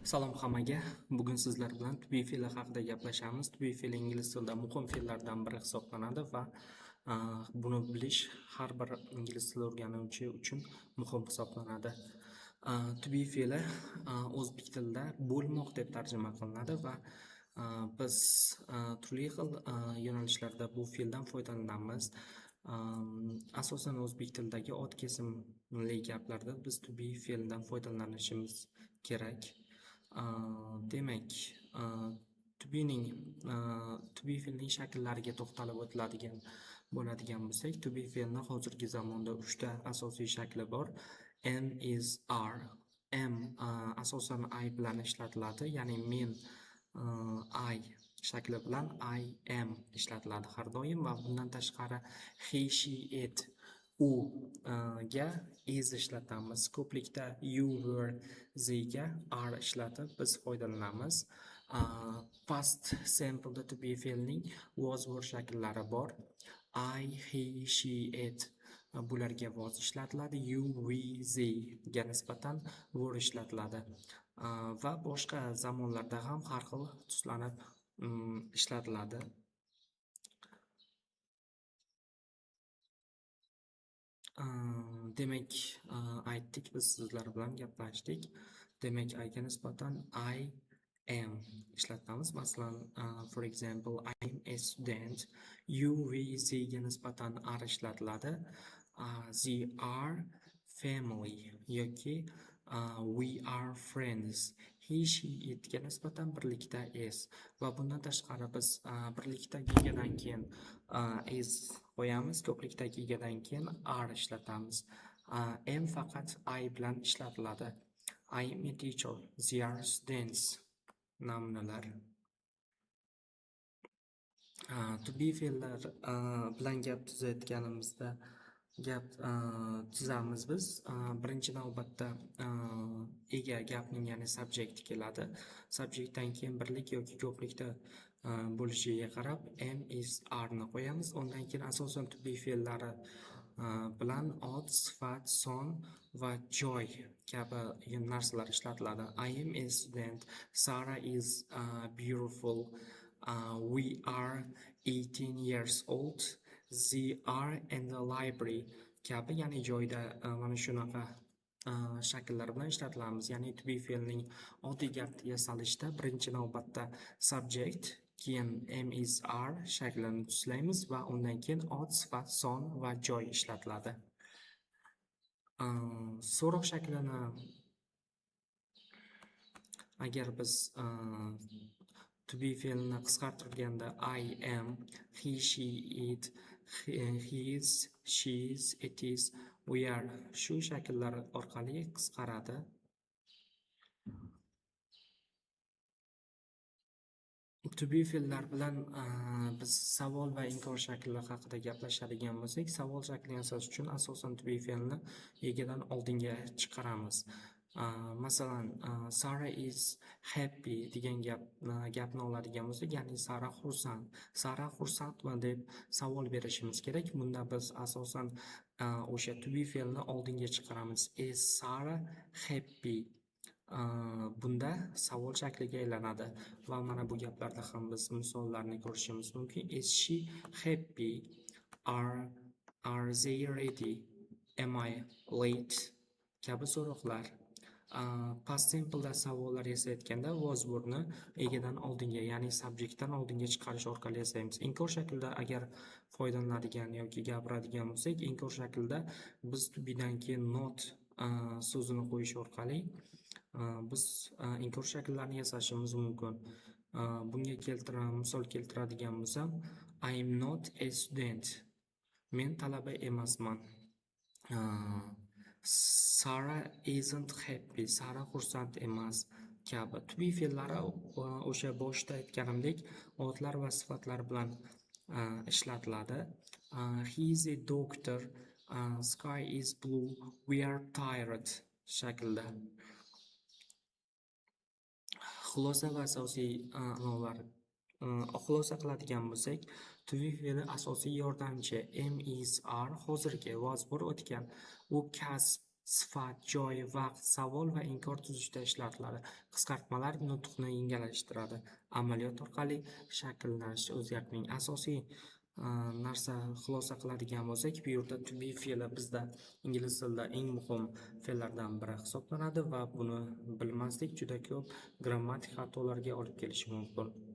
Salom hammaga. Bugun sizlar bilan to be fe'li haqida gaplashamiz. To be fe'li ingliz tilida muhim fe'llardan biri hisoblanadi va buni bilish har bir ingliz tili o'rganuvchi uchun muhim hisoblanadi. To be fe'li o'zbek tilida bo'lmoq deb tarjima qilinadi va biz turli xil yo'nalishlarda bu fe'ldan foydalanamiz. Asosan o'zbek tilidagi ot kesimli gaplarda biz to be fe'lidan foydalanishimiz kerak. Demak, to be fe'lining shakllariga to'xtalib o'tiladigan bo'lsak, to be fe'lni hozirgi zamonda 3 ta asosiy shakli bor. Am, is, are. Am asosan I bilan ishlatiladi, ya'ni men, I shakli bilan I am ishlatiladi har doim va bundan tashqari he, she, it, u ga is ishlatamiz. Ko'plikda you, were, they ga are ishlatib biz foydalanamiz. Past simple'da to be fe'lining was were shakllari bor. I, he, she, it bularga was ishlatiladi. You, we, they ga nisbatan were ishlatiladi. Va boshqa zamonlarda ham har xil tuslanib ishlatiladi. Demak, aytdik, biz sizlar bilan gaplashdik. Demak, I'ga nisbatan I am ishlatamiz. Masalan, for example, I am a student. You, we, they ga nisbatan are ishlatiladi. They are family yoki we are friends. He, she, it ga nisbatan birlikda is va bundan tashqari biz birlikdagi egadan keyin is qo'yamiz, ko'plikdagi egadan keyin are ishlatamiz. Am faqat I bilan ishlatiladi. I am a teacher. They are students. Namunalar. To be fe'llar bilan gap tuzayotganimizda gap tuzamiz biz. Birinchi navbatda ega gapning, ya'ni subject keladi. Subjectdan keyin birlik yoki ko'plikda bo'lishiga qarab am, is, are ni qo'yamiz. Undan keyin asosan to be fe'llari bilan ot, sifat, son va joy kabi narsalar ishlatiladi. I am a student. Sarah is beautiful. We are 18 years old. They are in the library kabi, ya'ni joyda mana shunaqa shakllar bilan ishlatilamiz. Ya'ni to be fe'lining oddiy gapga solishda birinchi navbatda subject, keyin am, is, are shaklini tuslaymiz va undan keyin ot, sifat, son va joy ishlatiladi. So'roq shaklini agar biz to be fe'lini qisqartirganda I am, he, she, it, his, she's, it is, we are shu shakllar orqali qisqaradi. To be fe'llar bilan biz savol va inkor shakli haqida gaplashadigan bo'lsak, savol shaklini yasash uchun asosan to be fe'lini egadan oldinga chiqaramiz. Masalan, Sarah is happy degan gapni oladigan bo'lsak, ya'ni Sarah xursand. Sarah xursandmi deb savol berishimiz kerak. Bunda biz asosan o'sha to be fe'lini oldinga chiqaramiz. Is Sarah happy? Bunda savol shakliga aylanadi va mana bu gaplarda ham biz misollarni ko'rishimiz mumkin. Is she happy? Are they ready? Am I late? Kabi so'roqlar. Past simple'da savollar yasayotganda was were egadan oldinga, ya'ni subjectdan oldinga chiqarish orqali yasaymiz. Inkor shaklida agar foydalanadigan yoki gapiradigan bo'lsak, inkor shaklida biz to be'dan keyin not so'zini qo'yish orqali biz inkor shakllarni yasashimiz mumkin. Bunga misol keltiradigan bo'lsam, I am not a student. Men talaba emasman. Sarah isn't happy. Sarah xursand emas kabi. To be fe'llari o'sha boshda aytganimdek otlar va sifatlar bilan ishlatiladi. He is a doctor. Sky is blue. We are tired shaklda. Xulosa va asosiy an'analar. Xulosa qiladigan bo'lsak, to be fe'li asosiy yordamchi am, is, are hozirgi was were o'tgan. U kasb, sifat, joy, vaqt, savol va inkor tuzishda ishlatiladi. Qisqartmalar nutqni yengillashtiradi. Amaliyot orqali shakllanish o'zgarishning asosiy narsa xulosa qiladigan bo'lsak, bu yerda to be fe'li bizda ingliz tilida eng muhim fe'llardan biri hisoblanadi va buni bilmaslik juda ko'p grammatik xatolarga olib kelishi mumkin.